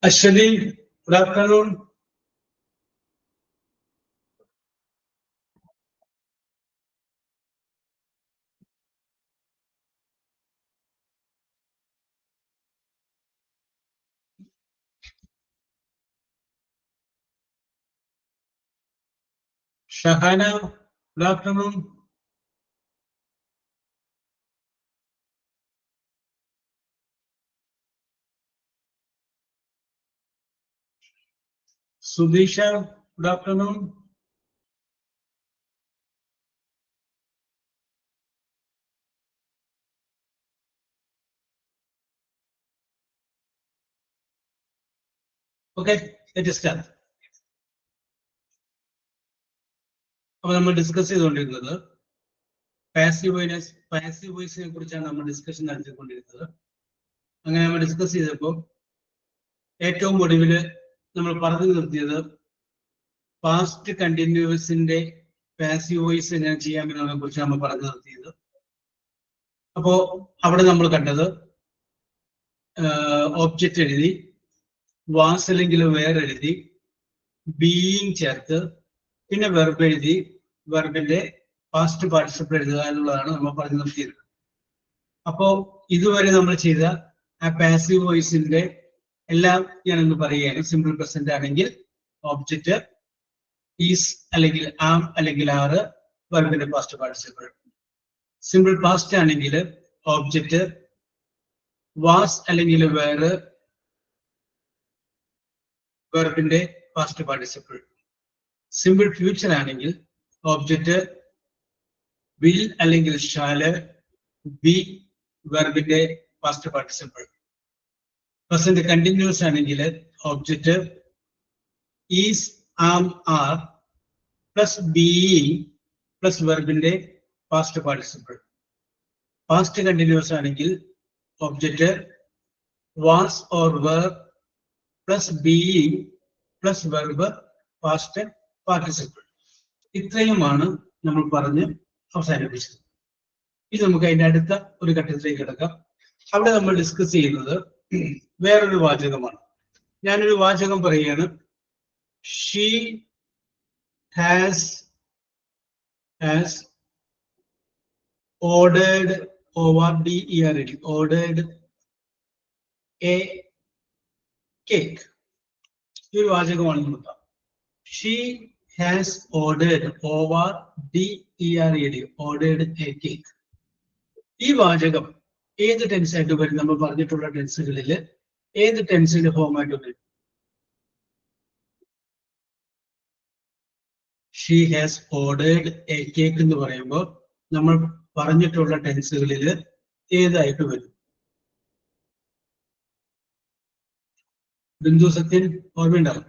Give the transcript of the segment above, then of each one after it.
Ashwini, good afternoon. Shahana, good afternoon. Sudisha, good afternoon. Okay, let us start. അപ്പോൾ നമ്മൾ discuss ചെയ്തുകൊണ്ടിരുന്നത് passive വോയിസിനെ കുറിച്ചാണ് നമ്മൾ ഡിസ്കഷൻ നടത്തിക്കൊണ്ടിരുന്നത്. അങ്ങനെ നമ്മൾ ഡിസ്കസ് ചെയ്തപ്പോൾ ഏറ്റവും ഒടുവിൽ നമ്മൾ പറഞ്ഞു നിർത്തിയത് പാസ്റ്റ് കണ്ടിന്യൂസിന്റെ പാസീവ് വോയിസ് എങ്ങനെ ചെയ്യാമെന്നതിനെ കുറിച്ച് നമ്മൾ പറഞ്ഞു നിർത്തിയത്. അപ്പോ അവിടെ നമ്മൾ കണ്ടത് ഓബ്ജക്റ്റ് എഴുതി, വാസ് അല്ലെങ്കിൽ വേറെ എഴുതി, ബീയിങ് ചേർത്ത്, പിന്നെ വെർബ് എഴുതി, വെർബിന്റെ പാസ്റ്റ് പാർട്ടിസിപ്പിൾ എഴുതുക എന്നുള്ളതാണ് നമ്മൾ പറഞ്ഞു നിർത്തിയത്. അപ്പോ ഇതുവരെ നമ്മൾ ചെയ്ത ആ പാസീവ് വോയിസിന്റെ എല്ലാം ഞാനൊന്ന് പറയുകയാണ്. സിമ്പിൾ പ്രസന്റ് ആണെങ്കിൽ ഓബ്ജക്റ്റ് ഈസ് അല്ലെങ്കിൽ ആം അല്ലെങ്കിൽ ആറ്, വെർബിന്റെ പാസ്റ്റ് പാർട്ടിസിപ്പിൾ. സിമ്പിൾ പാസ്റ്റ് ആണെങ്കിൽ ഓബ്ജക്റ്റ് വാസ് അല്ലെങ്കിൽ വേറെ, വെർബിന്റെ പാസ്റ്റ് പാർട്ടിസിപ്പിൾ. സിമ്പിൾ ഫ്യൂച്ചർ ആണെങ്കിൽ ഓബ്ജക്റ്റ് വിൽ അല്ലെങ്കിൽ ഷാല്, ബി, വെർബിന്റെ പാസ്റ്റ് പാർട്ടിസിപ്പിൾ. പ്രസന്റ് കണ്ടിന്യൂസ് ആണെങ്കിൽ object is, am, are plus being plus വെർബിന്റെ പാസ്റ്റ് പാർട്ടിസിപ്പിൾ. പാസ്റ്റ് കണ്ടിന്യൂസ് ആണെങ്കിൽ object was or were plus being plus verb past participle. ഇത്രയുമാണ് നമ്മൾ പറഞ്ഞ് അവസാനിപ്പിച്ചത്. ഇത് നമുക്ക് അതിന്റെ അടുത്ത ഒരു ഘട്ടത്തിലേക്ക് കിടക്കാം. അവിടെ നമ്മൾ ഡിസ്കസ് ചെയ്യുന്നത് വേറൊരു വാചകമാണ്. ഞാനൊരു വാചകം പറയുകയാണ്. She has ordered, O-R-D-E-R-E-D, ordered a cake. ഈ ഒരു വാചകമാണ് നോക്കാം. She has ordered, O-R-D-E-R-E-D, ordered a cake. ഈ വാചകം ഏത് ടെൻസ് ആയിട്ട് വരും? നമ്മൾ പറഞ്ഞിട്ടുള്ള ടെൻസുകളിൽ ഏത് ടെൻസിന്റെ ഫോമായിട്ട് വരും? She has ordered a cake എന്ന് പറയുമ്പോൾ നമ്മൾ പറഞ്ഞിട്ടുള്ള ടെൻസുകളിൽ ഏതായിട്ട് വരും? ബിന്ദു, സത്യൻ ഓർമ്മയുണ്ടാവും?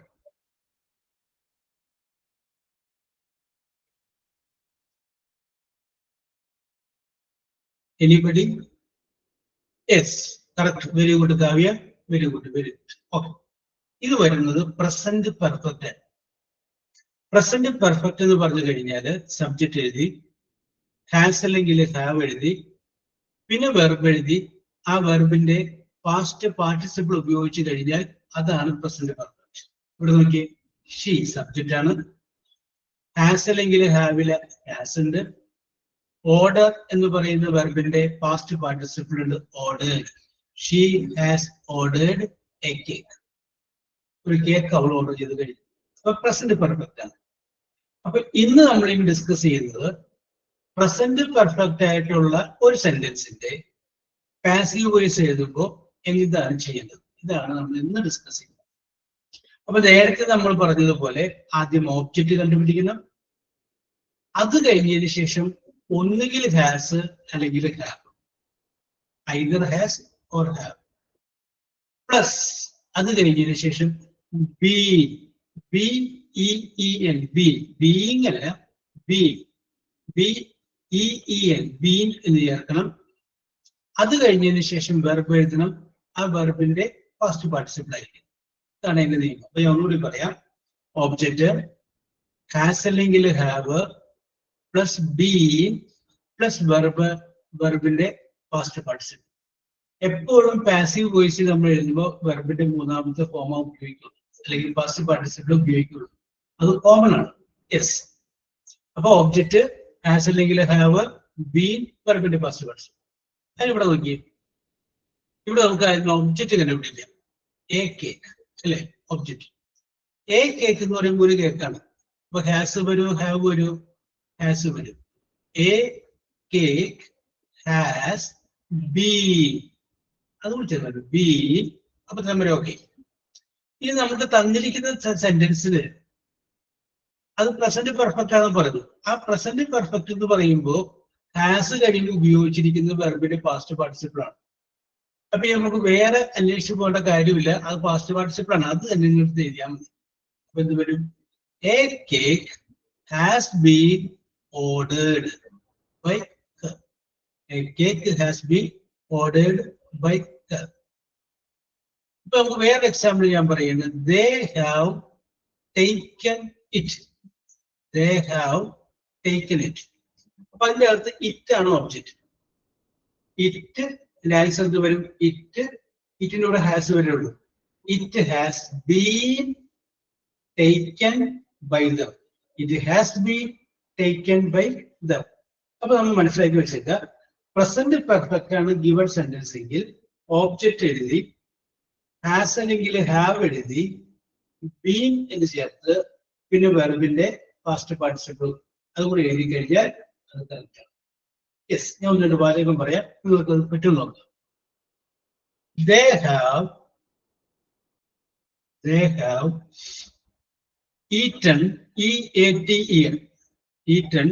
Anybody? Yes, correct. Very good Kavya, very good, very good. Okay, ഇത് വരുന്നത് പ്രസന്റ് പെർഫെക്റ്റ്. പ്രസന്റ് പെർഫെക്റ്റ് എന്ന് പറഞ്ഞു കഴിഞ്ഞാൽ സബ്ജക്റ്റ് എഴുതി, ഹാസ് അല്ലെങ്കിൽ ഹാവ് എഴുതി, പിന്നെ വെർബ് എഴുതി, ആ വെർബിന്റെ പാസ്റ്റ് പാർട്ടിസിപ്പിൾ ഉപയോഗിച്ച് കഴിഞ്ഞാൽ അതാണ് പ്രസന്റ് പെർഫെക്റ്റ്. ഇവിടെ നോക്കി, ഷീ സബ്ജക്റ്റ് ആണ്. ഹാസ് അല്ലെങ്കിൽ ഹാവില് ഹാസ് ഉണ്ട്. ഓർഡർ എന്ന് പറയുന്ന വെർബിന്റെ പാസ്റ്റ് പാർട്ടിസിപ്പിൾ ഉണ്ട്, ordered. She has ordered A cake. ഒരു കേക്ക് അവൾ ഓർഡർ ചെയ്ത് കഴിഞ്ഞു. അപ്പൊ പ്രസന്റ് പെർഫെക്റ്റ് ആണ്. അപ്പൊ ഇന്ന് നമ്മൾ ഡിസ്കസ് ചെയ്യുന്നത് പ്രസന്റ് പെർഫെക്റ്റ് ആയിട്ടുള്ള ഒരു സെന്റൻസിന്റെ പാസീവ് വോയിസ് എഴുതുമ്പോൾ എന്താണ് ചെയ്യേണ്ടത്, ഇതാണ് നമ്മൾ ഇന്ന് ഡിസ്കസ് ചെയ്യുന്നത്. അപ്പൊ നേരത്തെ നമ്മൾ പറഞ്ഞതുപോലെ ആദ്യം ഓബ്ജക്റ്റ് കണ്ടുപിടിക്കണം. അത് കഴിഞ്ഞതിന് ശേഷം ഒന്നുകിൽ ഹാസ് അല്ലെങ്കിൽ have, either has or have. Plus അത് കഴിഞ്ഞതിന് ശേഷം B, B E E N, B, being അല്ല, B, B E E N, been എന്ന് ചേർക്കണം. അത് കഴിഞ്ഞതിന് ശേഷം വെർബ് എഴുതണം. ആ വെർബിന്റെ ഫസ്റ്റ് പാർട്ടിസിപ്പിൾ ആയിരിക്കും. ഇതാണ് എന്റെ നിയമം. അപ്പൊ ഞാൻ ഒന്നുകൂടി പറയാം. ഓബ്ജക്റ്റ് ഹാസ് അല്ലെങ്കിൽ have plus B plus verb, വെർബിന്റെ ഫസ്റ്റ് പാർട്ടിസിപ്പിൾ. എപ്പോഴും പാസീവ് വോയിസ് നമ്മൾ എഴുതുമ്പോൾ വെർബിന്റെ മൂന്നാമത്തെ ഫോം ഉപയോഗിക്കുള്ളൂ, അല്ലെങ്കിൽ ഫസ്റ്റ് പാർട്ടിസിപ്പിൾ ഉപയോഗിക്കുള്ളൂ. അത് കോമൺ ആണ്. യെസ്. അപ്പൊ ഓബ്ജക്റ്റ് ഹാസ് അല്ലെങ്കിൽ ഹാവ്, ബീൻ, വെർബിന്റെ ഫസ്റ്റ് പാർട്ടിസിപ്പിൾ. അതിനിവിടെ നോക്കി, ഇവിടെ നമുക്ക് അതിന് ഒബ്ജക്റ്റ് കണ്ടുപിടിക്കാം. എ കേക്ക് അല്ലെ ഒബ്ജക്റ്റ്. എ കേക്ക് എന്ന് പറയുമ്പോൾ ഒരു കേക്കാണ്. അപ്പൊ ഹാസ് വരും, ഹാവ് വരും, ഹാസ് വരും. എ കേക്ക് ഹാസ് ബീൻ, അത് വിളിച്ചത് ബീൻ. അപ്പൊ നമ്മൾ ഓക്കെ. ഇനി നമുക്ക് തന്നിരിക്കുന്ന സെന്റൻസിന് അത് പ്രസന്റ് പെർഫെക്റ്റ് ആണെന്ന് പറയുന്നു. ആ പ്രസന്റ് പെർഫെക്റ്റ് എന്ന് പറയുമ്പോൾ ഹാസ് കഴിഞ്ഞ് ഉപയോഗിച്ചിരിക്കുന്ന വെർബിന്റെ പാസ്റ്റ് പാർട്ടിസിപ്പിൾ ആണ്. അപ്പൊ നമുക്ക് വേറെ അന്വേഷിച്ച് പോകേണ്ട കാര്യമില്ല, അത് പാസ്റ്റ് പാർട്ടിസിപ്പിൾ ആണ്. അത് തന്നെ നിങ്ങൾക്ക് എഴുതിയാൽ മതി. അപ്പൊ എന്ത് വരും? A cake has been ordered by her. A cake has been ordered by her. ഇപ്പൊ നമുക്ക് വേറെ എക്സാമ്പിൾ ഞാൻ പറയുന്നത്, they have taken it. They have taken it. അപ്പൊ അതിന്റെ അകത്ത് ഇറ്റ് ആണ് ഒബ്ജക്റ്റ്. ഇറ്റ് ആൻസർ എന്ത് വരും? ഇറ്റ്, ഇറ്റിന്റെ കൂടെ ഹാസ് വരുള്ളൂ. It has been taken by them. It has been taken by them. അപ്പൊ നമ്മൾ മനസ്സിലാക്കി വെച്ചേക്ക, പ്രസന്റ് പെർഫെക്റ്റ് ആണ് ഗിവൺ സെന്റൻസ് എങ്കിൽ ഓബ്ജക്റ്റ് എഴുതി, ഹാസ് അല്ലെങ്കിൽ ഹാവ് എഴുതി, ബീൻ എന്ന് ചേർത്ത് പിന്നെ വെർബിന്റെ പാസ്റ്റ് പാർട്ടിസിപ്പിൾ അതുകൂടി എഴുതി കഴിഞ്ഞാൽ അത് കറക്റ്റ് ആണ്. യെസ്, ഞാൻ ഒന്ന് രണ്ട് വാചകം പറയാം, നിങ്ങൾക്ക് അത് പറ്റും നോക്കാം. They have eaten, E-A-T-E-N, eaten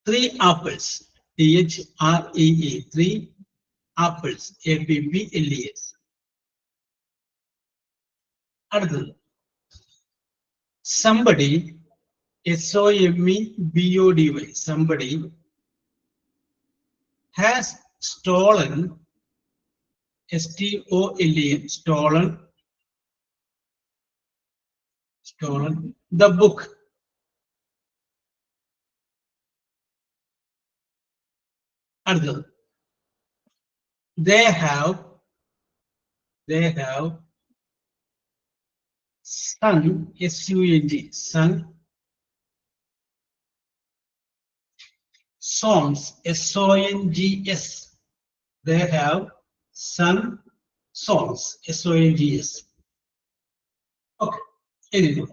3 apples, T-H-R-E-E, 3 apples, A-P-P-L-E-S. അടുത്തത് somebody, S-O-M-E-B-O-D-Y, somebody has stolen, S-T-O-L-E-N, stolen the book. അടുത്തത് they have sung, S-U-N-G, sung songs, S-O-N-G-S. They have sung songs, S-O-N-G-S. Okay, എഴുതിക്കോ.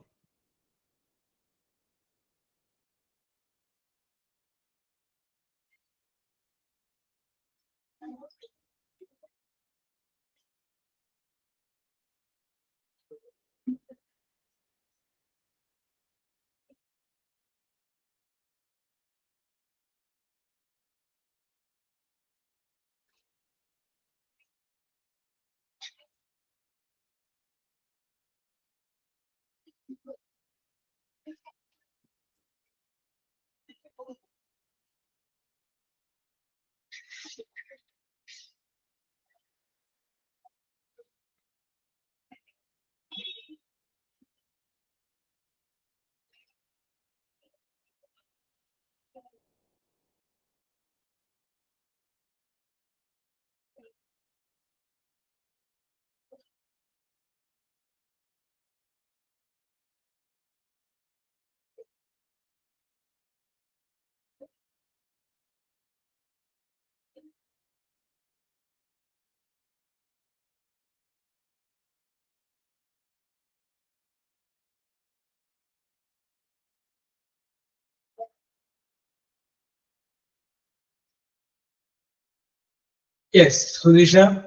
Yes, Sudisha.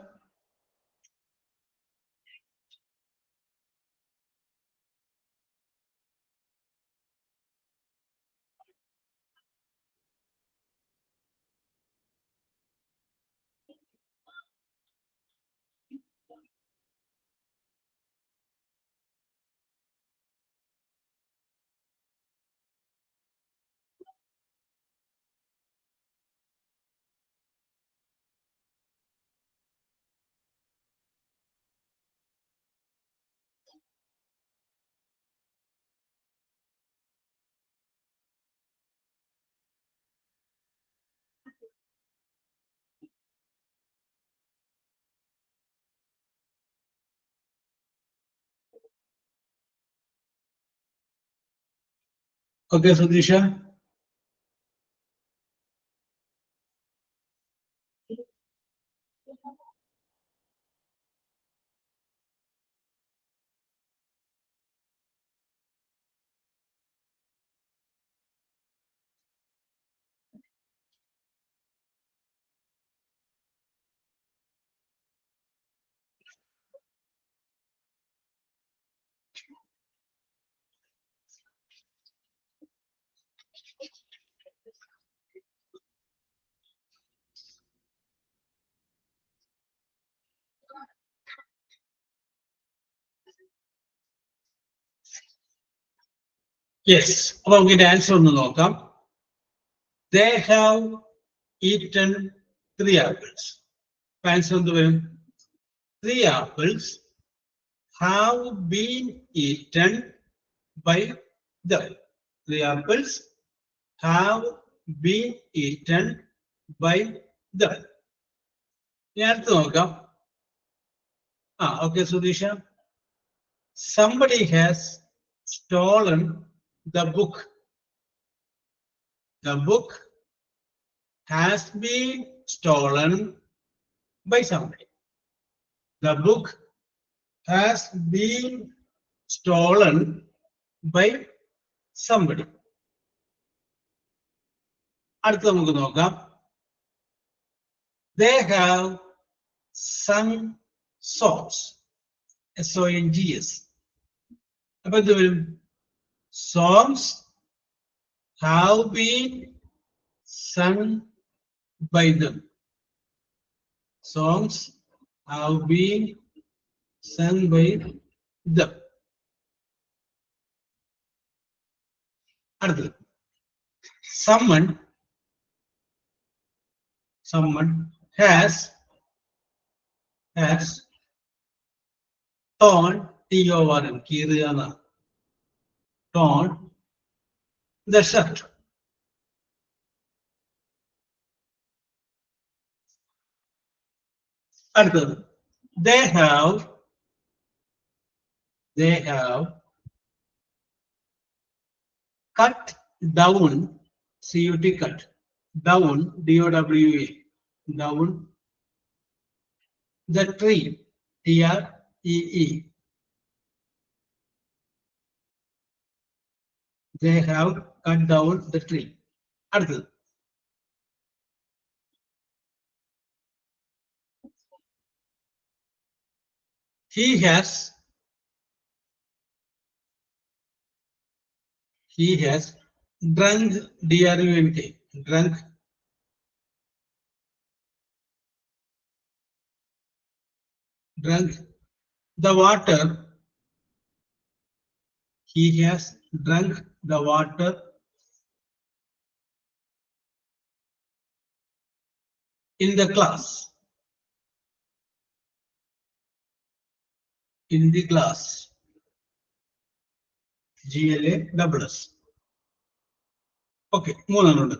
Okay, Sudisha. Yes. അപ്പൊ നമുക്ക് ഇതിന്റെ answer ഒന്ന് നോക്കാം. They have eaten 3 apples. Answer എന്ത് വരും? 3 apples have been eaten by them. 3 apples have been eaten by them. ഇനി അടുത്ത് നോക്കാം. Okay, Sudisha. Somebody has stolen the book. The book has been stolen by somebody. The book has been stolen by somebody. അടുത്ത നമുക്ക് നോക്കാം. They have sung songs. SONGS. അപ്പൊ എന്ത് വരും? Songs have been sung by them. Songs have been sung by them. അടുത്തത്. Someone has torn, TORN, കീറുക എന്നാണ്. Torn the shirt. അടുത്തത്. They have cut down, CUT, cut down, DOWA, down the tree, TREE. They have cut down the tree. അടുത്തത്. He has drunk, DRUNK, drunk the water. He has drunk the water in the class. In the glass. GLASS. Okay, മൂന്നെണ്ണം ഉണ്ട്.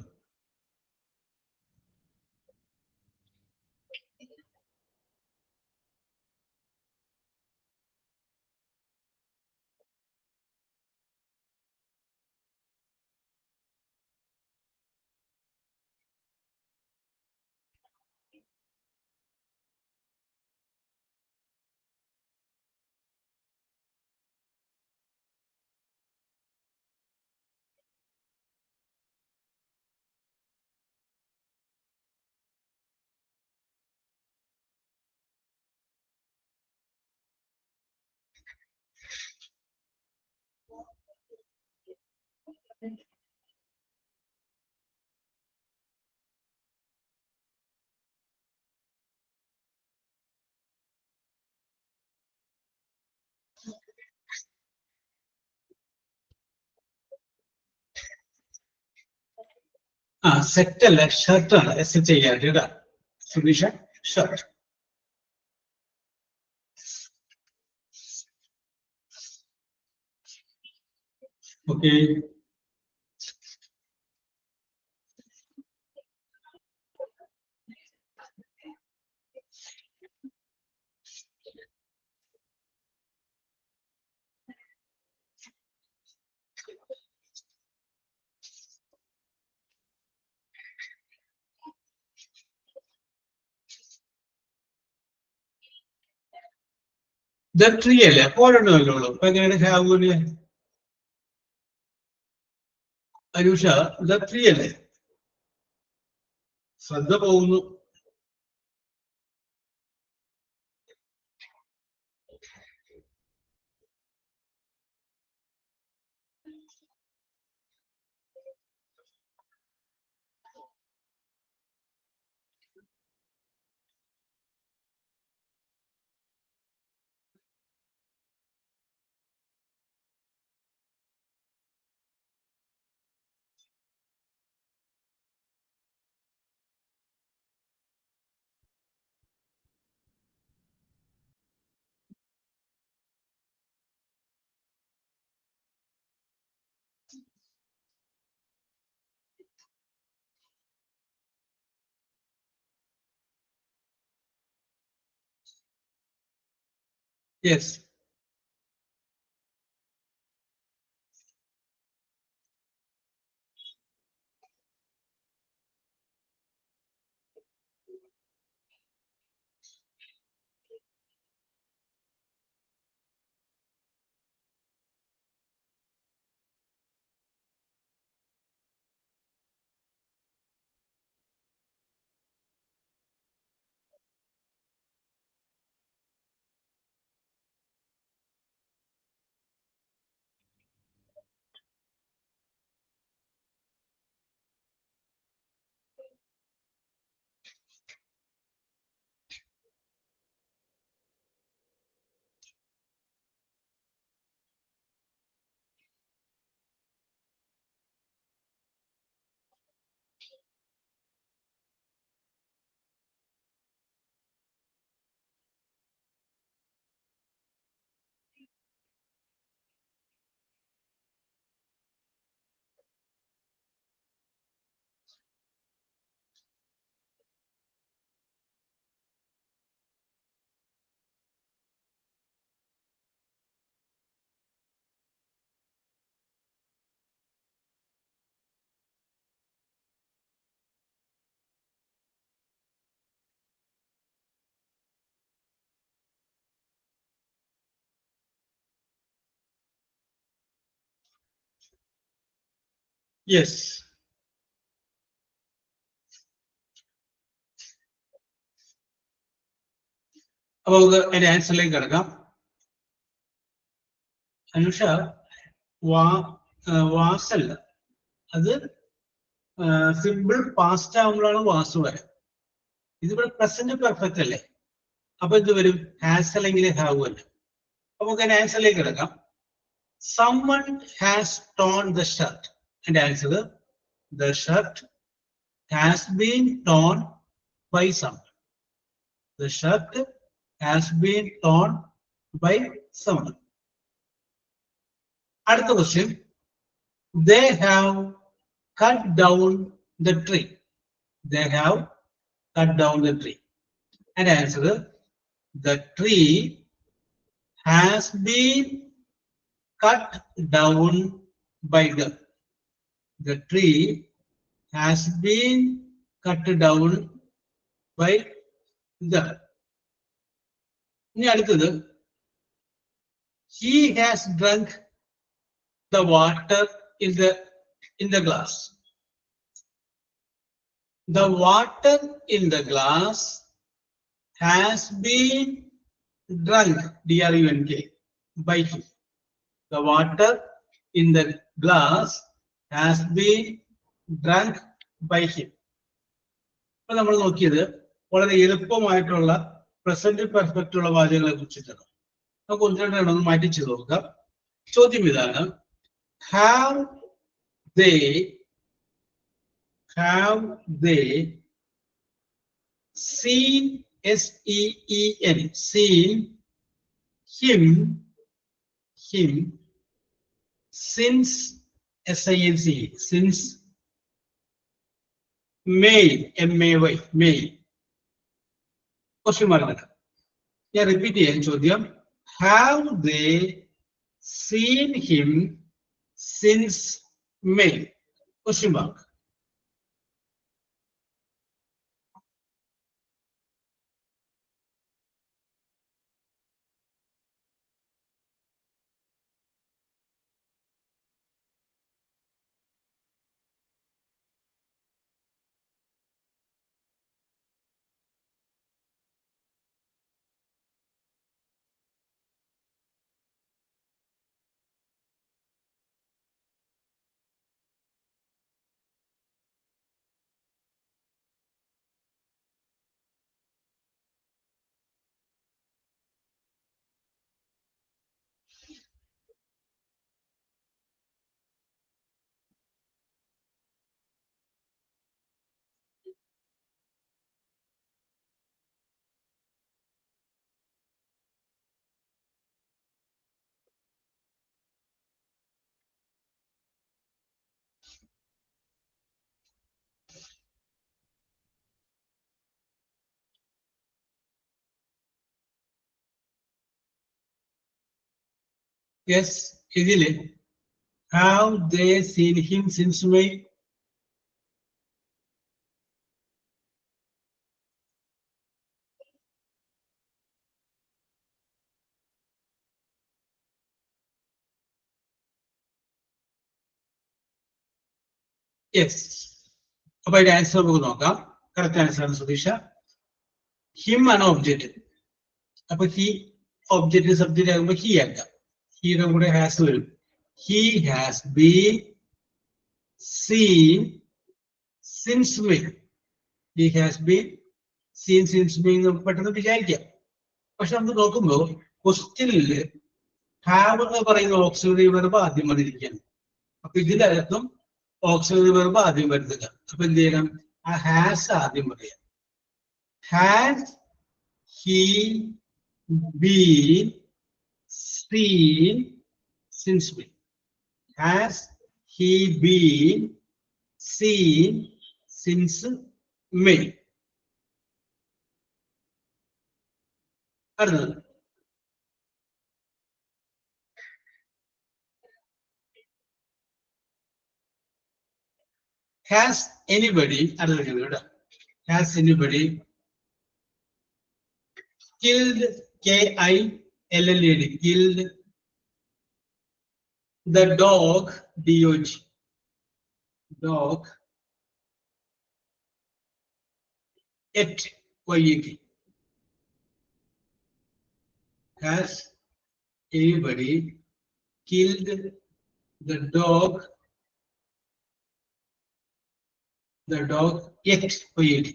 Set അല്ല, ഷർട്ടാണ്. S ചെയ്യാൻ കേട്ടാ Subeesha. Shirt. Okay. The tree അല്ലേ? ഒരെണ്ണമല്ലേ ഉള്ളൂ. അപ്പൊ എങ്ങനെയാണ് ഹാവൂല്? അനുഷ, ദ ട്രീ അല്ലേ? ശ്രദ്ധ പോകുന്നു. യെസ്. യെസ്. അപ്പൊ നമുക്ക് അതിന്റെ ആൻസറിലേക്ക് കിടക്കാം. അനുഷ, വാസല്ല, അത് സിമ്പിൾ പാസ്റ്റ് ആകുമ്പോഴാണ് വാസ് വരെ. ഇതിവിടെ പ്രസന്റ് പെർഫെക്റ്റ് അല്ലേ? അപ്പൊ ഇത് വരും ഹാസ് അല്ലെങ്കിൽ ഹാവ് അല്ല. അപ്പൊ നമുക്ക് അതിന്റെ ആൻസറിലേക്ക് കിടക്കാം. Someone has torn the shirt. And answer, the shirt has been torn by someone. The shirt has been torn by someone. Another question. They have cut down the tree. They have cut down the tree. And answer, the tree has been cut down by them. The tree has been cut down by them. ഇനി അടുത്തത്, he has drunk the water in the glass. The water in the glass has been drunk, drunk, by him. The water in the glass has been drunk by him. ഇപ്പൊ നമ്മൾ നോക്കിയത് വളരെ എളുപ്പമായിട്ടുള്ള present perfect ഉള്ള വാചകങ്ങളെ കുറിച്ചിട്ടാണ്. നമുക്ക് ഒന്ന് രണ്ടെണ്ണം ഒന്ന് മാറ്റി ചെയ്ത് നോക്കാം. ചോദ്യം ഇതാണ്, have they seen, S-E-E-N, seen him since, S-I-N-C, since May, M-A-Y, May. Question mark. ഞാൻ റിപ്പീറ്റ് ചെയ്യാൻ ചോദ്യം, have they seen him since May? Question mark. Yes, ഇതില് have they seen him since May? Yes. അപ്പൊ അതിന്റെ answer നമുക്ക് നോക്കാം. Correct answer ആണ് Sudheesha. Him ആണ് ഒബ്ജക്റ്റ്. അപ്പൊ ഹി ഒബ്ജക്റ്റ് സബ്ജക്റ്റ് ആകുമ്പോ ഹി ആക്കാം. ഹിയുടെ കൂടെ ഹാസ് വരും. He has been seen since May. He has been seen since May എന്ന് പെട്ടെന്ന് വിചാരിക്കാം. പക്ഷെ നമുക്ക് നോക്കുമ്പോൾ ക്വസ്റ്റ്യനില് ഹാവ് എന്ന് പറയുന്ന ഓക്സിലറി വെർബ് ആദ്യം വന്നിരിക്കുകയാണ്. അപ്പൊ ഇതിനകത്തും ഓക്സിലറി വെർബ് ആദ്യം വരുത്തുക. അപ്പൊ എന്ത് ചെയ്യണം? ആ ഹാസ് ആദ്യം പറയാം. Has he been seen since May? Has he been seen since May? അടുത്തത് has anybody, has anybody killed, K-I-L-L-E-D, killed the dog, D-O-G, dog, it, Y-E-T. Has anybody killed the dog, it, Y-E-T?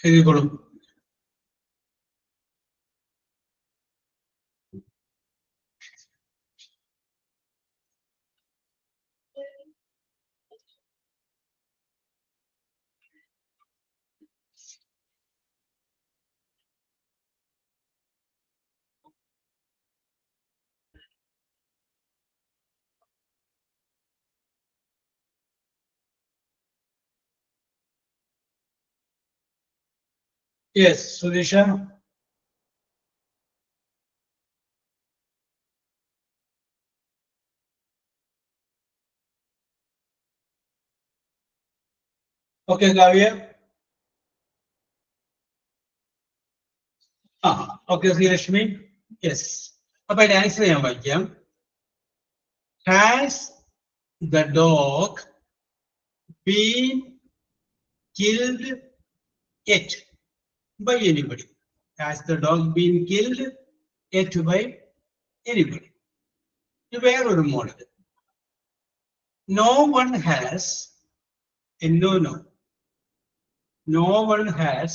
എഴുതിക്കോളും. Yes, Sudisha. Okay, Kavya. Okay, Sriyashmi. Yes. Appa the answer ചെയ്യാൻ വായിക്കാം. Has the dog been killed yet by anybody? Has the dog been killed yet by anybody? ഇത് വേറൊരു model. No one has, no. No one has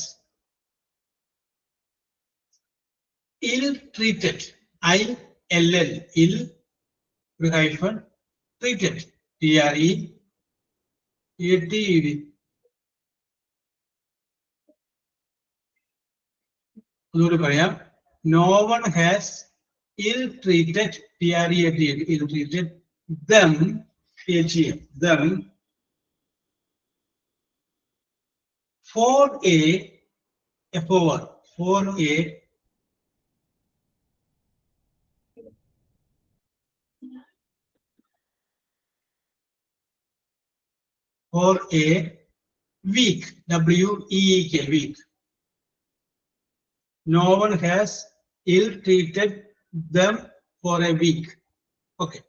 ill-treated, I-L-L, ill hyphen treated, T-R-E-A-T-E-D. No one has ill-treated, T-R-E-A-T-E-D, ill-treated them, them for a F-O-R, for a week, W-E-E-K, week. No one has ill-treated them for a week. Okay.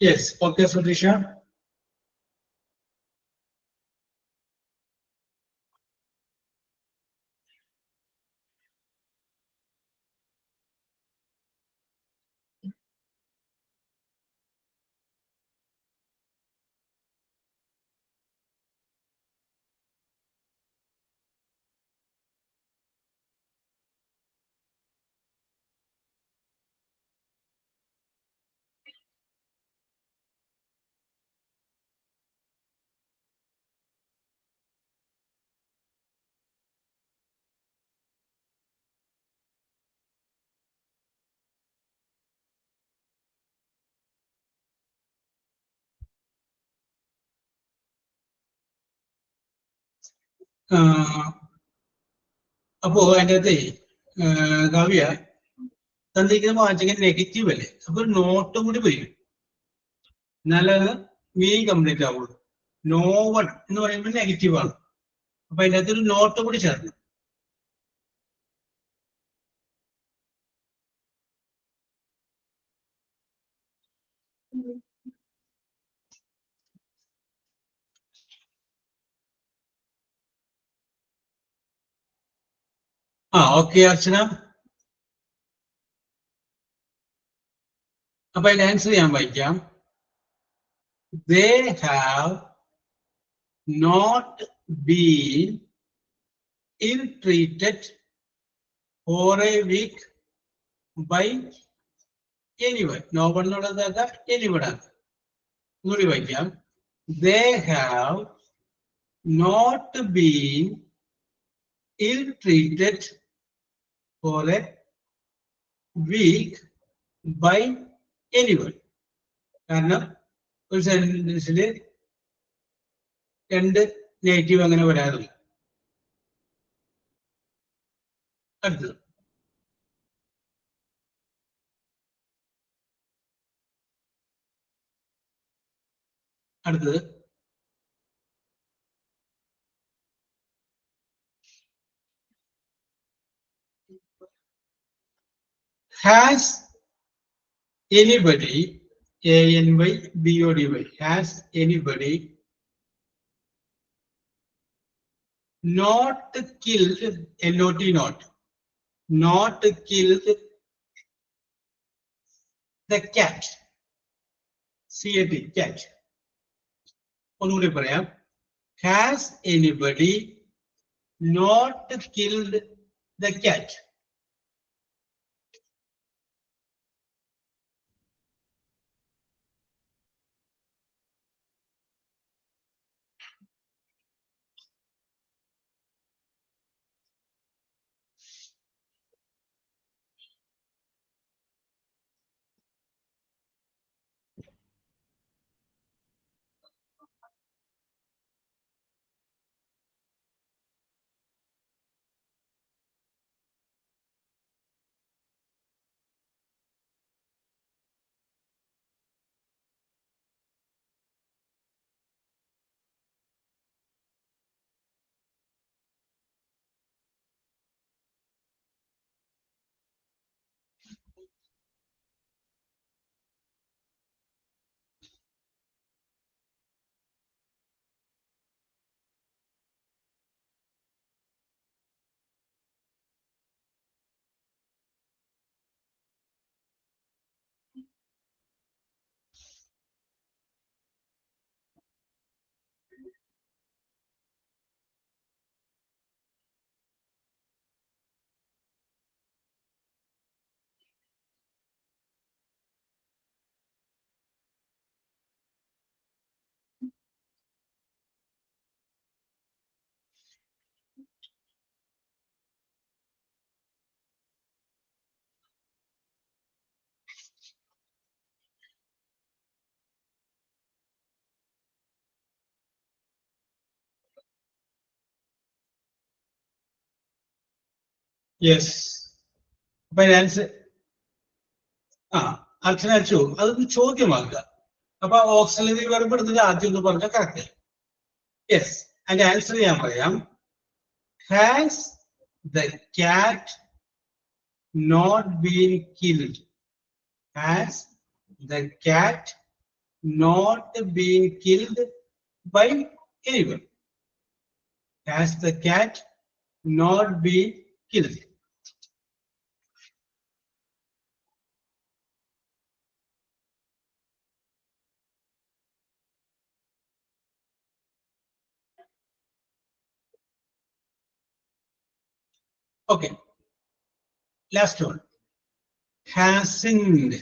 Yes, okay, Sudhisha. അപ്പോ അതിൻ്റെ അകത്തെ കാവ്യ തന്നിരിക്കുന്ന വാചകം negative അല്ലേ, അപ്പൊ ഒരു നോട്ടും കൂടി വരും, എന്നാലേ മീനിങ് കംപ്ലീറ്റ് ആവുള്ളൂ. നോ വൺ എന്ന് പറയുമ്പോൾ നെഗറ്റീവ് ആണ്, അപ്പൊ അതിൻ്റെ അകത്ത് ഒരു നോട്ടും കൂടി ചേർന്നു. ഓക്കെ അർച്ചന. അപ്പൊ അതിന്റെ ആൻസർ ഞാൻ വായിക്കാം. They have not been ill-treated for a week by anyone. No one എന്നുള്ളത് anyone ആണ്. ഒന്നുകൂടി വായിക്കാം. They have not been ill-treated for a week by anyone. കാരണം ഒരു സെന്റൻസിൽ രണ്ട് നെഗറ്റീവ് അങ്ങനെ വരാറില്ല. അടുത്തത് has anybody, ANYBODY, has anybody not killed, not not, not killed the cat. CAT, cat. ഒന്നുകൂടി പറയാം. Has anybody not killed the cat? Yes. അപ്പൊ answer അർച്ചന അയച്ചു. അതൊന്ന് ചോദ്യമാക്കുക. അപ്പൊ ഓക്സിലറി വെർബ് എടുത്തിട്ട് ആദ്യം ഒന്ന് പറഞ്ഞാൽ കറക്റ്റ്. യെസ്, അതിന്റെ ആൻസർ ഞാൻ പറയാം. Has the cat not been killed? Has the cat not been killed by anyone? Has the cat not been killed? Okay. Last one. Hasn't.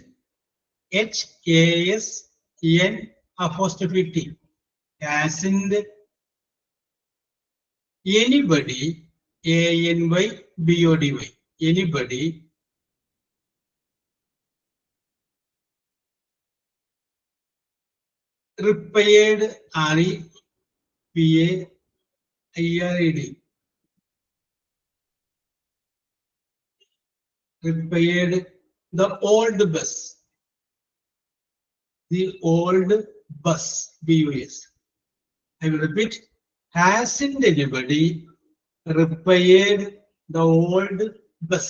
HASN apostrophe T. Hasn't anybody, ANYBODY, anybody repaired, REPAIRED, repaired the old bus? The old bus, BUS. I will repeat. Hasn't anybody repaired the old bus?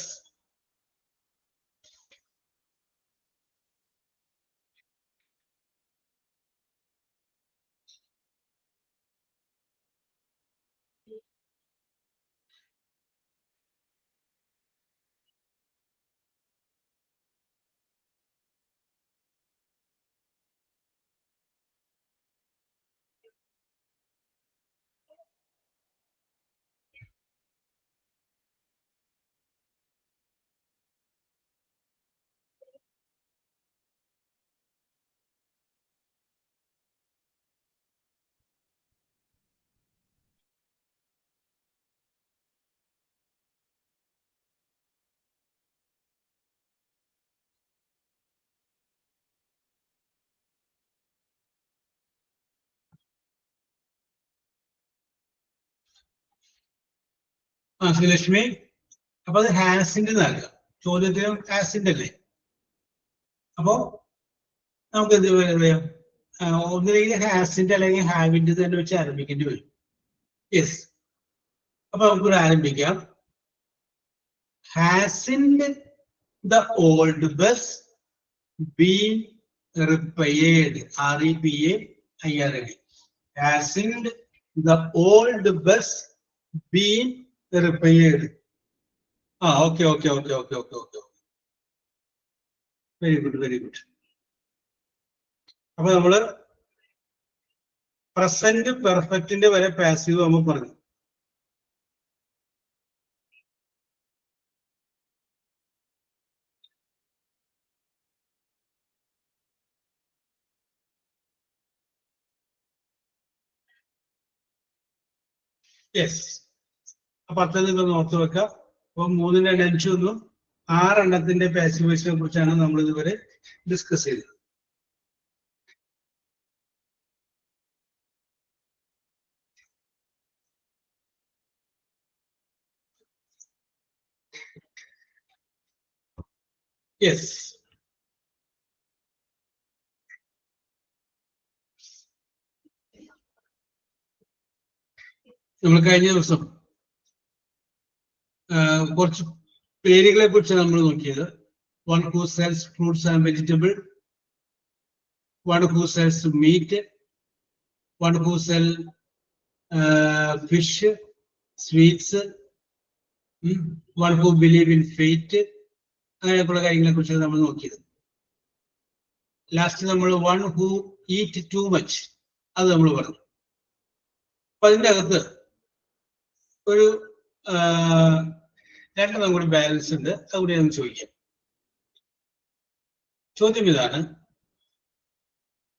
Sreelakshmi, അപ്പൊ അത് ഹാസിന്റെ നൽകുക. ചോദ്യത്തിനും ഹാസിന്റെ അല്ലേ? അപ്പോ നമുക്ക് എന്ത് പറയാം? ഒന്നില്ലെങ്കിൽ ഹാസിന്റെ അല്ലെങ്കിൽ ഹാവിന്റെ തന്നെ വെച്ച് ആരംഭിക്കേണ്ടി വരും. യെസ്, അപ്പൊ നമുക്കിവിടെ ആരംഭിക്കാം. Hasn't the old bus been repaired, REPAIRED. Hasn't the old bus been repaired. ആ okay okay okay okay okay okay very good very good. അപ്പൊ നമ്മള് പ്രസന്റ് പെർഫെക്റ്റിന്റെ വരെ പാസീവ് നമ്മൾ പറഞ്ഞു. യെസ്. അപ്പൊ അത്രയും നിങ്ങൾ ഓർത്ത് വെക്കാം. അപ്പൊ 3ന്റെ 5 ഒന്നും 6 എണ്ണത്തിന്റെ പാസീവ് വോയിസിനെ കുറിച്ചാണ് നമ്മൾ ഇതുവരെ ഡിസ്കസ് ചെയ്തത്. യെസ്. നമ്മൾ കഴിഞ്ഞ ദിവസം കുറച്ച് പേരുകളെ കുറിച്ച് നമ്മൾ നോക്കിയത്. One who sells fruits and vegetable, one who sells meat, one who sell fish, sweets, one who believe in faith, അങ്ങനെയൊക്കെയുള്ള കാര്യങ്ങളെ കുറിച്ച് നമ്മൾ നോക്കിയത്. ലാസ്റ്റ് നമ്മൾ one who eat too much, അത് നമ്മൾ പറഞ്ഞു. അപ്പൊ അതിൻ്റെ അകത്ത് ഒരു രണ്ടെണ്ണം കൂടി ബാലൻസ് ഉണ്ട്, അതുകൂടി നമുക്ക് ചോദിക്കാം. ചോദ്യം ഇതാണ്: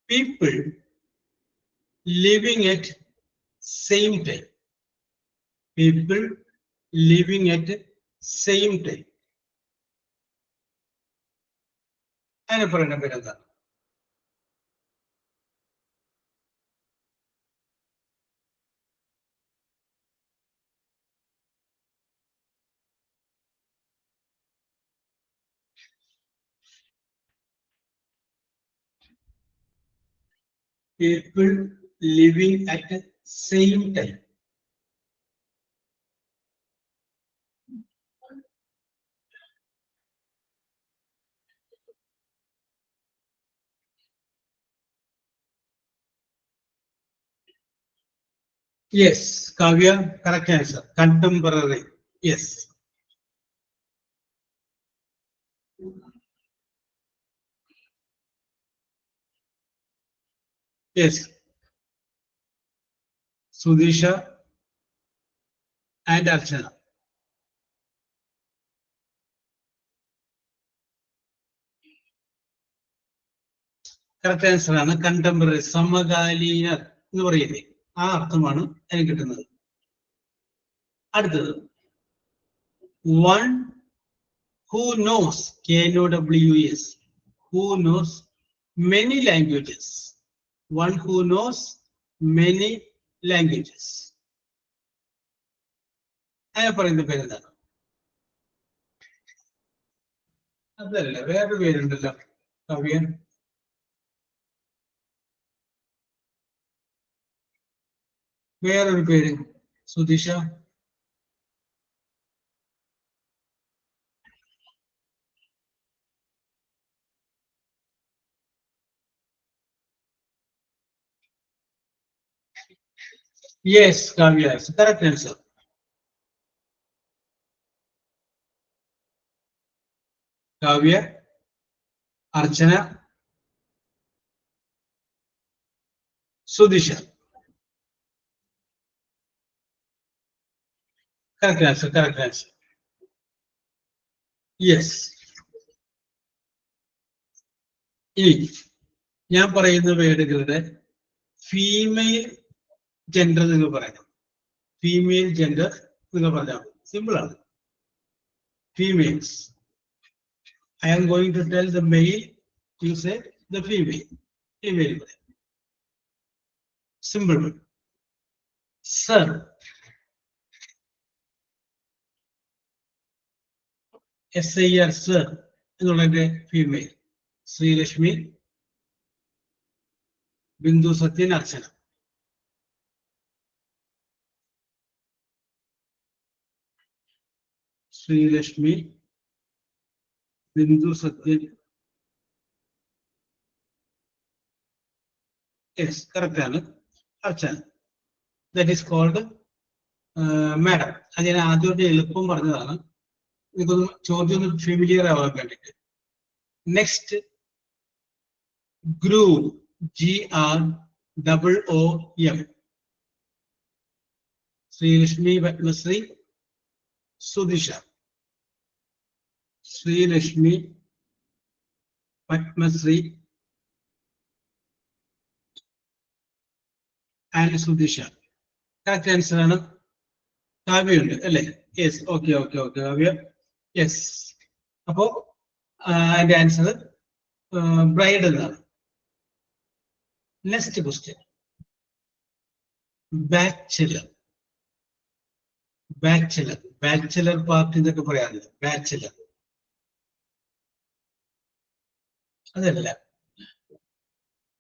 people living at same time, people living at same time, അതിനെ പറയുന്ന പേരെന്താണ്? People living at the same time. Yes, Kavya, correct answer. Contemporary. Yes. Yes. Sudisha and Archana. Correct answer ആണ് കണ്ടംപററി, സമകാലീനർ എന്ന് പറയുന്നത്. ആ അർത്ഥമാണ് അതിന് കിട്ടുന്നത്. അടുത്തത് one who knows, KNOWS, who knows many languages, one who knows many languages, അതിനെ പറയുന്ന പേരെന്താണ്? അതല്ല, വേറൊരു പേരുണ്ടല്ലോ കവ്യ. വേറൊരു പേര് Sudhisha. Yes Kavya, correct answer. Kavya, Archana, Sudhisha. Correct answer, correct answer. Yes. ഇനി ഞാൻ പറയുന്ന വേർഡുകളുടെ ഫീമെയിൽ ജെൻഡർ നിങ്ങൾ പറയണം. ഫീമെയിൽ ജെൻഡർ നിങ്ങൾ പറഞ്ഞാൽ സിമ്പിൾ ആണ്. Females. I am going to tell the male, you say the female. Female. Simple. Sir. SIR, sir. എന്നുള്ളതിന്റെ ഫീമെയിൽ ശ്രീലക്ഷ്മി, ബിന്ദു സത്യൻ, അർച്ചന. Sreelakshmi, Bindu Sathyan. Yes, correct ആണ്. അർച്ചന. ദാറ്റ് ഈസ് കോൾഡ് മാഡം, അത് ഞാൻ ആദ്യമായിട്ട് എളുപ്പം പറഞ്ഞതാണ്. ഇതൊന്ന് ചോദ്യം ഒന്ന് ഫെമിലിയർ ആവാൻ വേണ്ടിയിട്ട്. Next, groom, GROOM, Srilakshmi, Padmashri, Sudisha. Srilakshmi, Padmashri and Sudisha. Correct answer ആണ്. കാവ്യുണ്ട് അല്ലേ? Yes, okay okay okay Kavya, yes. അപ്പോ അതിന്റെ ആൻസർ ബ്രൈഡ് എന്നാണ്. Next question, bachelor. Bachelor, bachelor party എന്നൊക്കെ പറയാറില്ല. ബാച്ചലർ അതല്ല,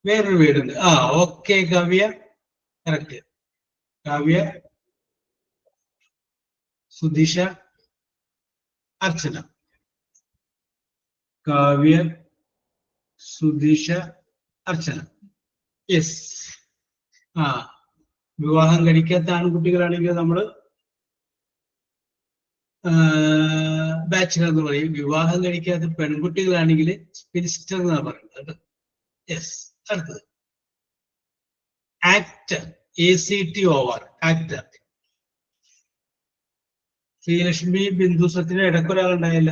വേറൊരു വീടുണ്ട്. Okay Kavya, correct. Kavya, Sudisha, Archana. Kavya, Sudisha, Archana, yes. വിവാഹം കഴിക്കാത്ത ആൺകുട്ടികളാണെങ്കിൽ നമ്മൾ ബാച്ചിലർ എന്ന് പറയും. വിവാഹം കഴിക്കാത്ത പെൺകുട്ടികളാണെങ്കിൽ സ്പിൻസ്റ്റർ എന്നാണ് പറയുന്നത്. യെസ്. അടുത്തത്, actor, ACTOR, actor. Srilakshmi, Bindu സത്തിന് ഇടയ്ക്കൊരാളുണ്ടായില്ല.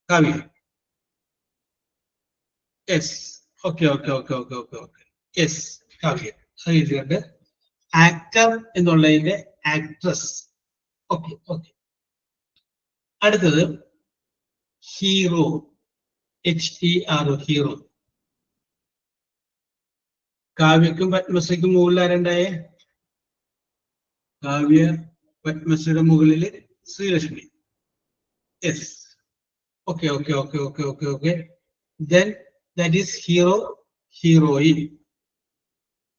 Kavya, yes. Okay okay okay okay okay okay, yes. Kavya എഴുതിയുണ്ട്. ആക്ടർ എന്നുള്ളതിന്റെ ആക്ട്രസ്. Okay okay. അടുത്തത്, ഹീറോ, HERO, ഹീറോ. കാവ്യക്കും പത്മശ്രീക്കും മുകളിൽ ആരുണ്ടായേ? കാവ്യ, പത്മശ്രീയുടെ മുകളിൽ Srilakshmi. Yes. Okay okay okay okay okay okay. Then that is hero, heroine.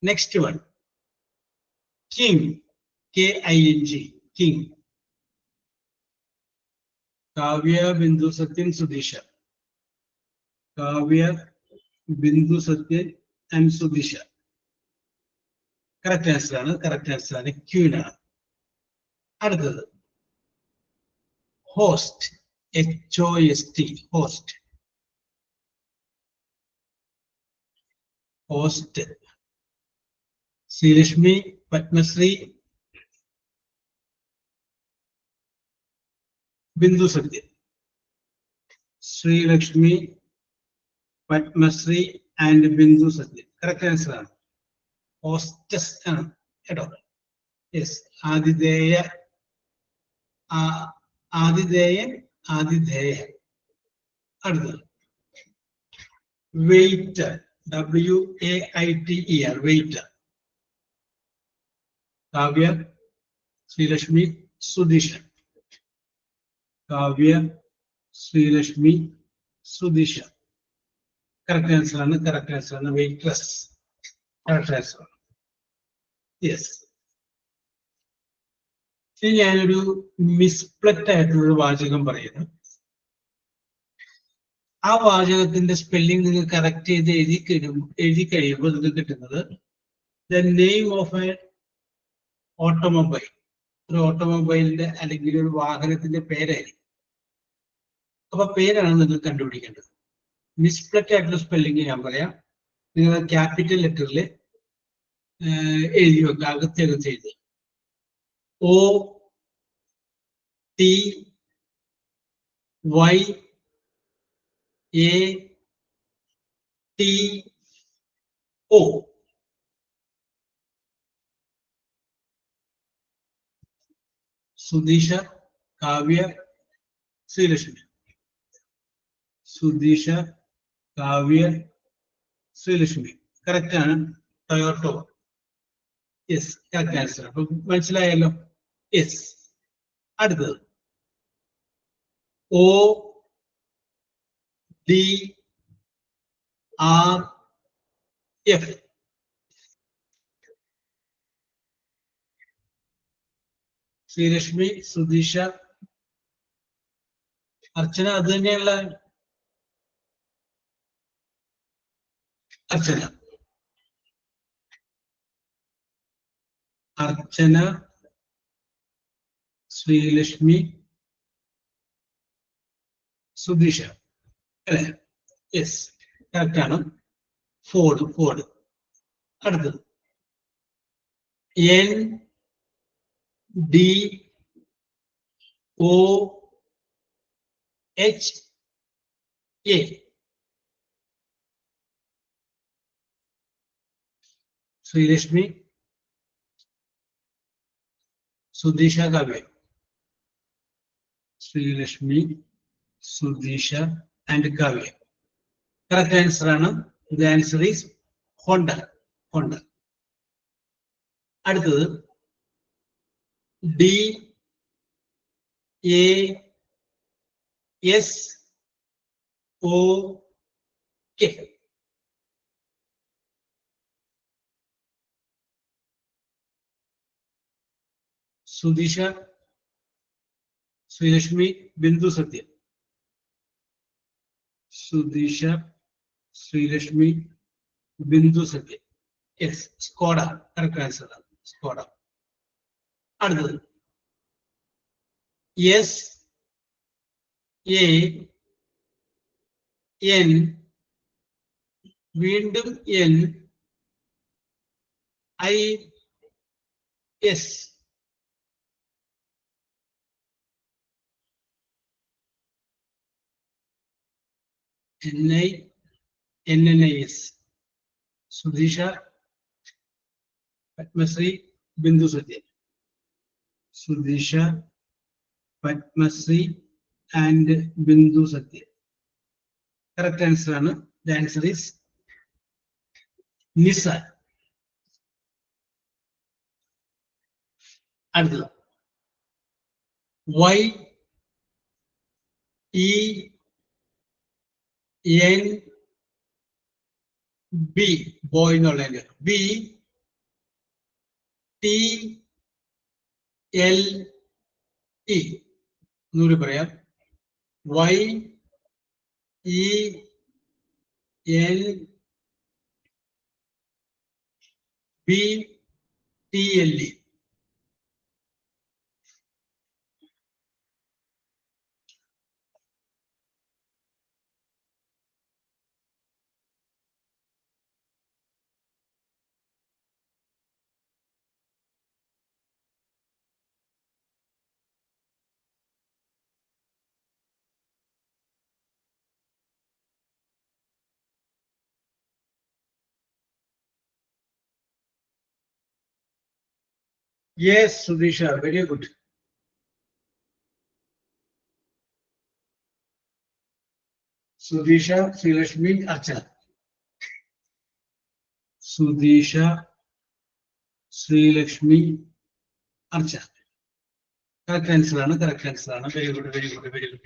Next one, king, KING, king. Kavya, Bindu Sathyan, Sudisha. Kavya, Bindu Sathyan and Sudisha. Correct answer ആണ്, കറക്റ്റ് ആൻസർ ആണ്, ക്വീൻ ആണ്. അടുത്തത്, host, HOST, host. Host, Srilakshmi, Padmashri, Bindu Sathyan. Srilakshmi, Padmashri and Bindu Sathyan. Correct answer ആണ്, ഹോസ്റ്റസ് ആണ് കേട്ടോ. Yes. ആതിഥേയ, ആതിഥേയൻ, ആതിഥേയ. അടുത്തത്, waiter, WAITER, waiter. Kavya, Srilakshmi, Sudisha. Kavya, Srilakshmi, Sudisha. Correct answer ആണ്, കറക്റ്റ് ആൻസർ ആണ്, വെയിറ്റ്രസ്. കറക്റ്റ് ആൻസർ ആണ്, യെസ്. ഇനി ഞാനൊരു മിസ്പ്ലക്റ്റ് ആയിട്ടുള്ളൊരു വാചകം പറയുന്നു. ആ വാചകത്തിന്റെ സ്പെല്ലിംഗ് നിങ്ങൾ കറക്റ്റ് ചെയ്ത് എഴുതി കഴിയുമ്പോൾ നിങ്ങൾക്ക് കിട്ടുന്നത് the name of A automobile. ഒരു ഓട്ടോമൊബൈലിന്റെ അല്ലെങ്കിൽ ഒരു വാഹനത്തിന്റെ പേരായിരിക്കും. അപ്പൊ പേരാണ് നിങ്ങൾ കണ്ടുപിടിക്കേണ്ടത്. മിസ്പ്ലക്റ്റ് ആയിട്ടുള്ള സ്പെല്ലിംഗ് ഞാൻ പറയാം. നിങ്ങൾ ക്യാപിറ്റൽ ലെറ്ററിൽ എഴുതി വെക്കുക, അകത്ത് എഴുതി. OTYATO. സുദിഷ, കാവ്യ, ശ്രീലക്ഷ്മി. സുദിഷ, കാവ്യ, ശ്രീലക്ഷ്മി. കറക്റ്റ് ആണ്, ടൊയോട്ടോ. Yes, correct answer. അപ്പൊ മനസ്സിലായല്ലോ. യെസ്. അടുത്തത്, ODRF. ശ്രീലക്ഷ്മി, സുദിഷ, അർച്ചന. അത് തന്നെയുള്ള അർച്ചന. അർച്ചന, ശ്രീലക്ഷ്മി, സുധീഷ അല്ലേ? യെസ്, കറക്റ്റ് ആണ്. ഫോർഡ്. അടുത്തത് NDOHA. Srilakshmi, Sudheesha, Kavya. Srilakshmi, Sudheesha and Kavya. Correct answer ആണ്. The answer is Honda. അടുത്തത് DASOK. Sudheesha, Srilakshmi, Bindu, Sathya. Sudheesha, Srilakshmi, Bindu, Sathya. Yes, Skoda. Correct answer ആണ്, സ്കോഡ. അടുത്തത് SAN, വീണ്ടും NIS. NNIS. Sudheesha, Padmashri, Bindu, Sathya. Sudheesha, Padmashri and Bindu, Sathya. Correct answer ആണ്. The answer is Nissan. അടുത്തത് YENB, ബോയ് എന്നുള്ളതിന്റെ BTLE. ഒന്നുകൂടി പറയാം. YENBTLE. Yes, Sudhisha, very good. Sudhisha, Srilakshmi, Archana. Sudhisha, Srilakshmi, Archana. Correct answer ആണ്. Very good.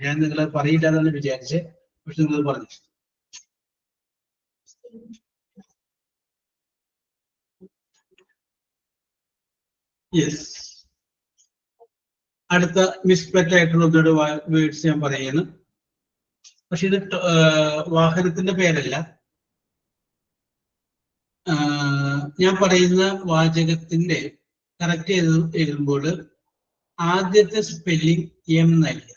ഞാൻ നിങ്ങളെ പറയില്ലാന്നാണ് വിചാരിച്ചത്, പക്ഷെ നിങ്ങൾ പറഞ്ഞു. യെസ്. അടുത്ത മിസ്പ്ലേറ്റ് ആയിട്ടുള്ള ഒന്നോട് വേർഡ്സ് ഞാൻ പറയുന്നു. പക്ഷെ ഇത് വാഹനത്തിന്റെ പേരല്ല. ഞാൻ പറയുന്ന വാചകത്തിന്റെ കറക്റ്റ് എഴുതുമ്പോൾ ആദ്യത്തെ സ്പെല്ലിംഗ് എം നൽകുക.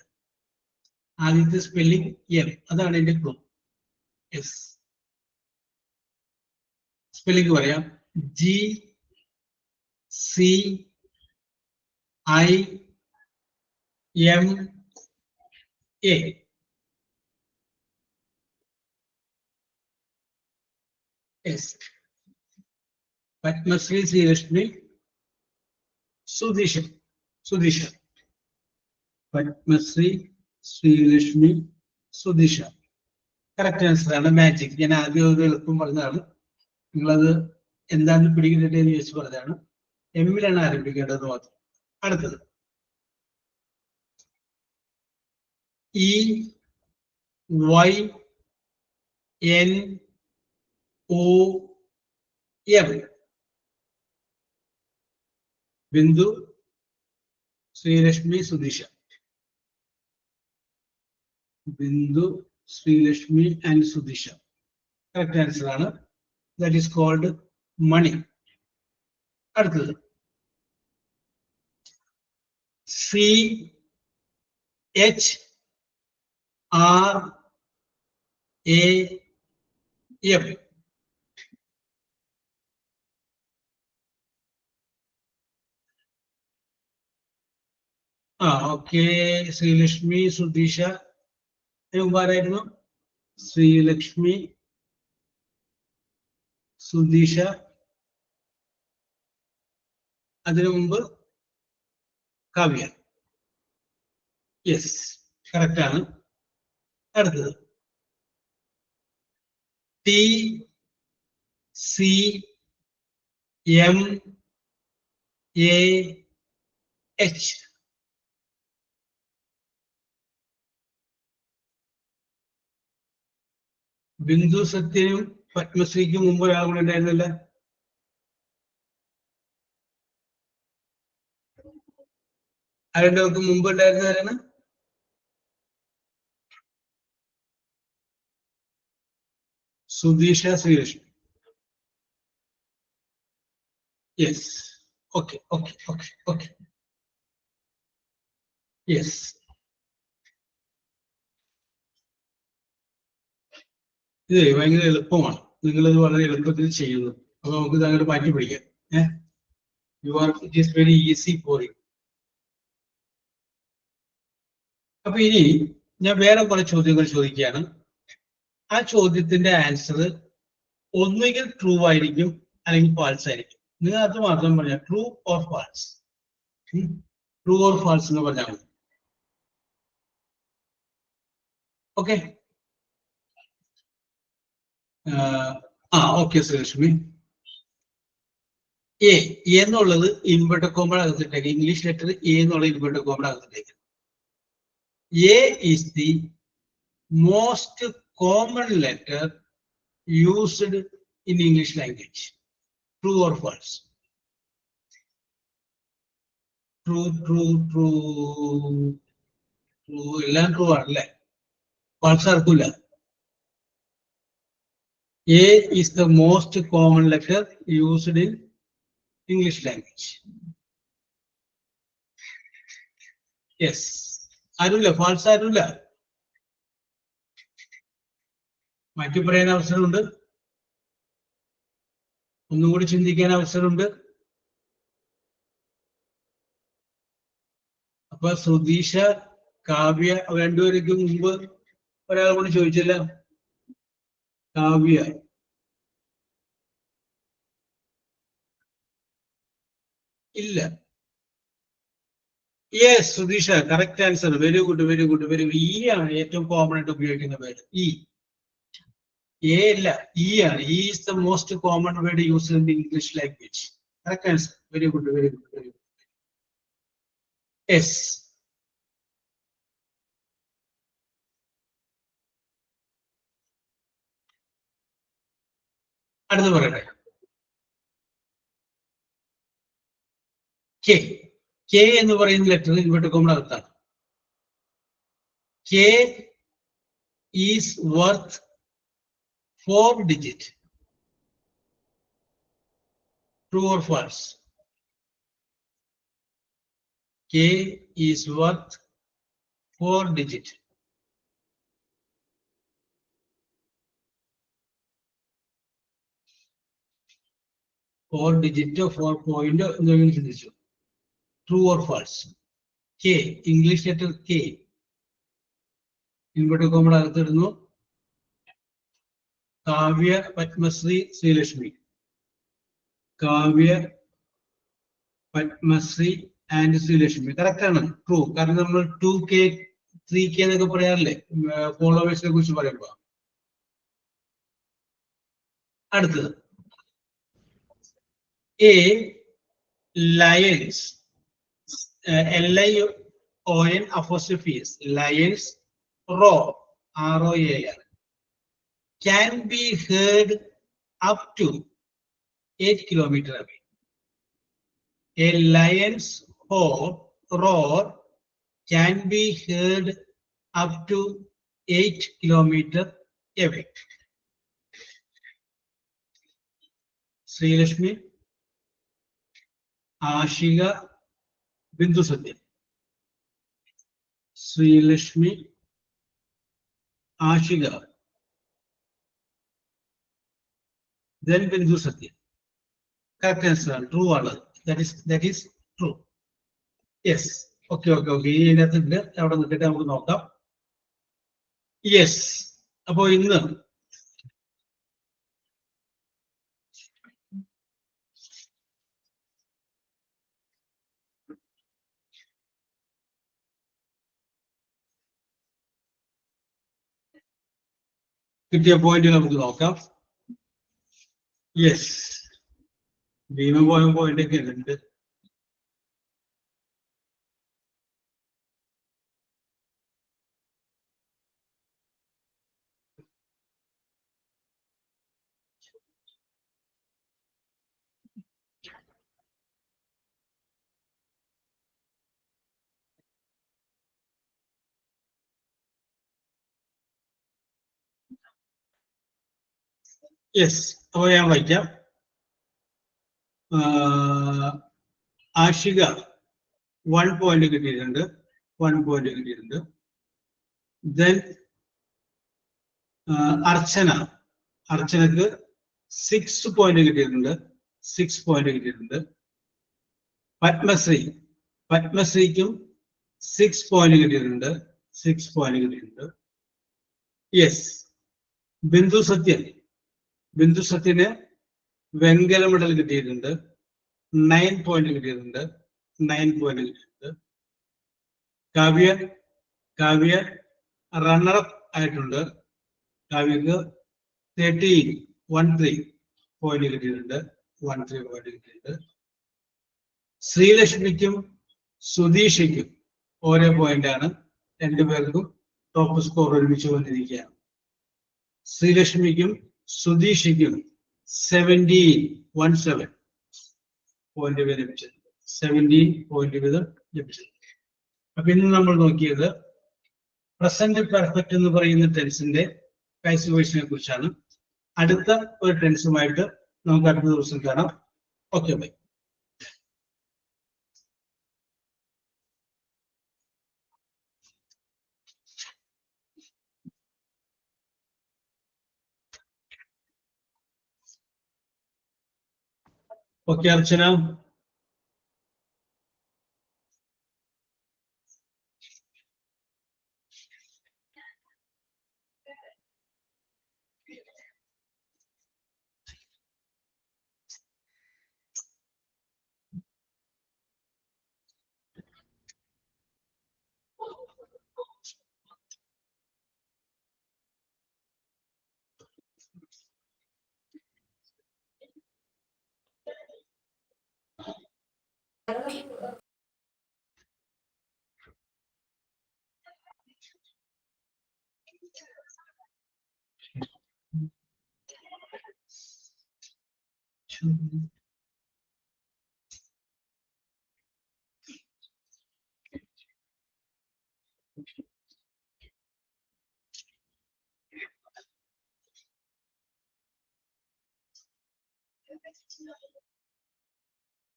ആദ്യത്തെ സ്പെല്ലിംഗ് എം, അതാണ് എന്റെ ക്ലൂ. യെസ്, സ്പെല്ലിംഗ് പറയാം. GCIMA. Yes, Padmashree, Sreelakshmi, Sudheesha. Padmashree, Sreelakshmi, Sudheesha. Correct answer ആണ്. മാജിക്. ഞാൻ ആദ്യം ഒരു എളുപ്പം പറഞ്ഞതാണ്, നിങ്ങളത് എന്താണെന്ന് പിടിക്കട്ടെ എന്ന് ചോദിച്ചു പറഞ്ഞതാണ്. എമ്മിലാണ് ആരംഭിക്കേണ്ടത് മാത്രം. അടുത്തത് EYNOM. Bindu, Sreelakshmi, Sudheesha. Bindu, Sreelakshmi and Sudheesha. Correct answer ആണ്. ദാറ്റ് ഈസ് കോൾഡ് മണി. അടുത്തത് CHRAM. ഓക്കെ. ശ്രീലക്ഷ്മി, സുധീഷ മുമ്പാരായിരുന്നു? ശ്രീലക്ഷ്മി, സുധീഷ, അതിനു മുമ്പ് കാവ്യ. യെസ്, കറക്റ്റ് ആണ്. അടുത്തത് TCMAH. ബിന്ദു സത്യനും പത്മശ്രീക്കും മുമ്പ് ഒരാൾ കൂടെ ഉണ്ടായിരുന്നില്ല? ആരുടെ മുമ്പ് ഉണ്ടായിരുന്നവരാണ്? Sudheesha, Srilakshmi. Yes, okay okay okay okay. Yes, ഇത് ഭയങ്കര എളുപ്പമാണ്. നിങ്ങളിത് വളരെ എളുപ്പത്തിൽ ചെയ്യുന്നു. അപ്പൊ നമുക്ക് ഇത് അങ്ങോട്ട് മാറ്റി പിടിക്കാം. It is very easy for you. അപ്പൊ ഇനി ഞാൻ വേറെ കുറെ ചോദ്യങ്ങൾ ചോദിക്കുകയാണ്. ആ ചോദ്യത്തിന്റെ ആൻസർ ഒന്നുകിൽ ട്രൂ ആയിരിക്കും അല്ലെങ്കിൽ ഫാൾസ് ആയിരിക്കും. നിങ്ങൾ അത് മാത്രം പറഞ്ഞാൽ true or false, true or false എന്ന് പറഞ്ഞാൽ മതി. ഓക്കെ. ഓക്കെ ശ്രീലക്ഷ്മി. എ എന്നുള്ളത് ഇൻവെർട്ടഡ് കോമയുടെ അകത്തിട്ടേക്ക്. ഇംഗ്ലീഷ് ലെറ്റർ എ എന്നുള്ള ഇൻവെർട്ടഡ് കോമയുടെ അകത്തിട്ടേക്ക്. A is the most common letter used in English language. True or false? True, true, true, true. എല്ലാം ട്രൂ ആണല്ലേ? False ആർക്കില്ല. A is the most common letter used in English language. Yes. ആരുമില്ല, false ആരുമില്ല. മാറ്റി പറയാൻ അവസരമുണ്ട്, ഒന്നും കൂടി ചിന്തിക്കാൻ അവസരമുണ്ട്. അപ്പൊ സുധീഷ, കാവ്യ, രണ്ടുപേർക്ക് മുമ്പ് ഒരാൾ കൂടി ചോദിച്ചില്ല. കാവ്യ. ഇല്ല. Yes, Sudheesha, correct answer. Very good, very good, very good. E ആണ് ഏറ്റവും കോമൺ ആയിട്ട് ഉപയോഗിക്കുന്ന പേര്. ഇ. എ അല്ല, ഇ ആണ്. E is the most common word used in English language. Correct answer. Very good, very good, very good. Yes. അടുത്ത് പറയട്ടെ. K. K എന്ന് പറയുന്ന ലെറ്റർ ഇൻവെർട്ടഡ് കോമയുടെ അകത്താണ്. K is worth 4 digit. True or false? K is worth 4 digit. Four digit, 4 point. True or false? K, English letter K. Inverted comma അകത്തിടുന്നു. Kavya, Padmashri, Srilakshmi. Kavya, Padmashri and Srilakshmi. Correct ആണ്, true. കാരണം നമ്മൾ 2K 3K എന്നൊക്കെ പറയാറില്ലേ ഫോളോവേഴ്സിനെ കുറിച്ച് പറയുമ്പോ. അടുത്തത് A lions, LION apostrophe S, lions roar, ROAR, can be heard up to 8 kilometers away. A lion's roar can be heard up to 8 kilometers away. Sreelakshmi, Aashiq, Bindu സത്യം. Sreelakshmi, Aashiq, then Bindu Satya. Correct answer. True ആണ്. That is true. Yes. Okay. ഇതിനകത്തുണ്ട്. അവിടെ നിൽക്കട്ടെ, നമുക്ക് നോക്കാം. Yes. അപ്പോ ഇന്ന് കിട്ടിയ പോയിന്റ് നമുക്ക് നോക്കാം. യെസ്, ഭീമ പോയ പോയിന്റ് ഒക്കെ ഉണ്ട്. യെസ്, അപ്പോൾ ഞാൻ വായിക്കാം. ആഷിക 1 പോയിന്റ് കിട്ടിയിട്ടുണ്ട്. 1 പോയിന്റ് കിട്ടിയിട്ടുണ്ട്. ദെൻ അർച്ചനക്ക് 6 പോയിന്റ് കിട്ടിയിട്ടുണ്ട്. 6 പോയിന്റ് കിട്ടിയിട്ടുണ്ട്. പത്മശ്രീക്കും 6 പോയിന്റ് കിട്ടിയിട്ടുണ്ട്. 6 പോയിന്റ് കിട്ടിയിട്ടുണ്ട്. യെസ്, ബിന്ദു സത്യന് വെങ്കല മെഡൽ കിട്ടിയിട്ടുണ്ട്. 9 പോയിന്റ് കിട്ടിയിട്ടുണ്ട്. 9 പോയിന്റ് കിട്ടിയിട്ടുണ്ട്. കാവ്യ റണ്ണറപ്പ് ആയിട്ടുണ്ട്. കാവ്യക്ക് 13 പോയിന്റ് കിട്ടിയിട്ടുണ്ട്. 13 പോയിന്റ് കിട്ടിയിട്ടുണ്ട്. ശ്രീലക്ഷ്മിക്കും സുധീഷയ്ക്കും ഓരോ പോയിന്റാണ്. രണ്ടുപേർക്കും ടോപ്പ് സ്കോർ ഒരുമിച്ച് വന്നിരിക്കുകയാണ്. ശ്രീലക്ഷ്മിക്കും സുധീഷയ്ക്കും 17 പോയിന്റ് വീതം ലഭിച്ചിട്ടുണ്ട്. 17 പോയിന്റ് വീതം ലഭിച്ചിട്ടുണ്ട്. അപ്പൊ ഇന്ന് നമ്മൾ നോക്കിയത് പ്രസന്റ് പെർഫെക്റ്റ് എന്ന് പറയുന്ന ടെൻസിന്റെ കാഴ്ചവീഴ്ചയെ കുറിച്ചാണ്. അടുത്ത ഒരു ടെൻസുമായിട്ട് നമുക്ക് അടുത്ത ദിവസം കാണാം. Okay, bye. ഓക്കെ അർച്ചന.